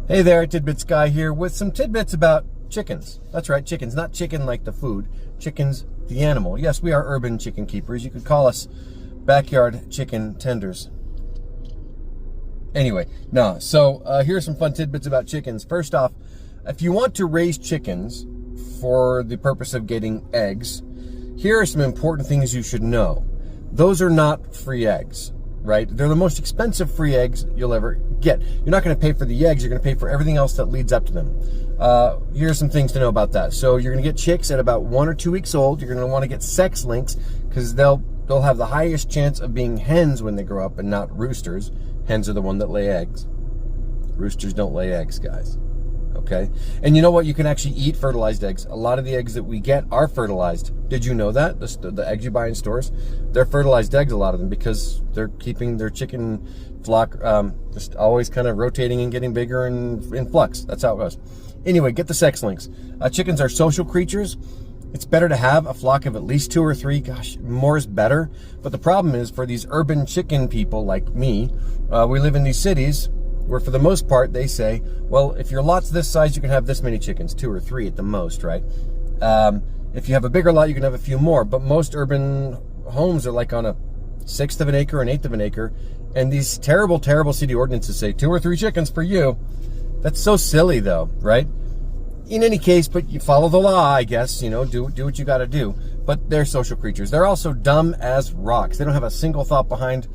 Hey there, Tidbits guy here with some tidbits about chickens. That's right, chickens. Not chicken like the food. Chickens, the animal. Yes, we are urban chicken keepers. You could call us backyard chicken tenders. Anyway, no. So here's some fun tidbits about chickens. First off, if you want to raise chickens for the purpose of getting eggs, here are some important things you should know. Those are not free eggs. Right? They're the most expensive free eggs you'll ever get. You're not going to pay for the eggs, you're going to pay for everything else that leads up to them. Here's some things to know about that. So you're going to get chicks at about 1 or 2 weeks old. You're going to want to get sex links because they'll have the highest chance of being hens when they grow up and not roosters. Hens are the one that lay eggs. Roosters don't lay eggs, guys. Okay? And you know what? You can actually eat fertilized eggs. A lot of the eggs that we get are fertilized. Did you know that? The eggs you buy in stores, they're fertilized eggs, a lot of them, because they're keeping their chicken flock just always kind of rotating and getting bigger and in flux. That's how it goes. Anyway, get the sex links. Chickens are social creatures. It's better to have a flock of at least 2 or 3. Gosh, more is better. But the problem is for these urban chicken people like me, we live in these cities where for the most part they say, well, if your lot's this size, you can have this many chickens, 2 or 3 at the most, right? If you have a bigger lot, you can have a few more, but most urban homes are like on a 1/6 of an acre, an 1/8 of an acre, and these terrible, terrible city ordinances say 2 or 3 chickens for you. That's so silly though, right? In any case, but you follow the law, I guess, you know, do what you gotta do. But they're social creatures. They're also dumb as rocks. They don't have a single thought behind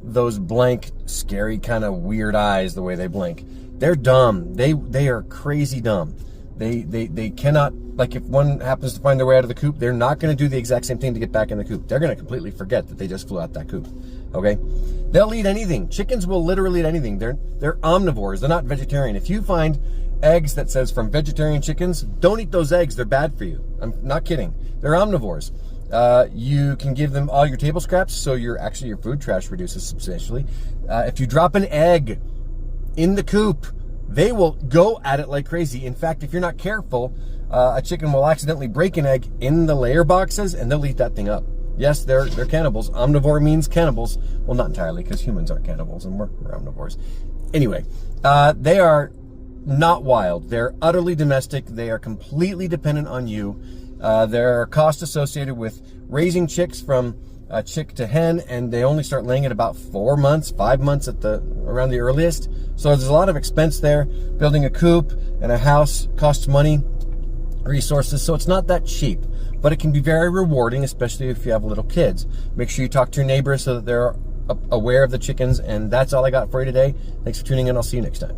those blank, scary, kind of weird eyes, the way they blink. They're dumb. They are crazy dumb. They cannot, like if one happens to find their way out of the coop, they're not going to do the exact same thing to get back in the coop. They're going to completely forget that they just flew out that coop. Okay? They'll eat anything. Chickens will literally eat anything. They're omnivores. They're not vegetarian. If you find eggs that says from vegetarian chickens, don't eat those eggs. They're bad for you. I'm not kidding. They're omnivores. You can give them all your table scraps, so your food trash reduces substantially. If you drop an egg in the coop, they will go at it like crazy. In fact, if you're not careful, a chicken will accidentally break an egg in the layer boxes, and they'll eat that thing up. Yes, they're cannibals. Omnivore means cannibals. Well, not entirely, because humans aren't cannibals, and we're omnivores. Anyway, they are not wild. They're utterly domestic. They are completely dependent on you. There are costs associated with raising chicks from chick to hen, and they only start laying at about 4 months, 5 months around the earliest. So there's a lot of expense there. Building a coop and a house costs money, resources, so it's not that cheap. But it can be very rewarding, especially if you have little kids. Make sure you talk to your neighbors so that they're aware of the chickens, and that's all I got for you today. Thanks for tuning in. I'll see you next time.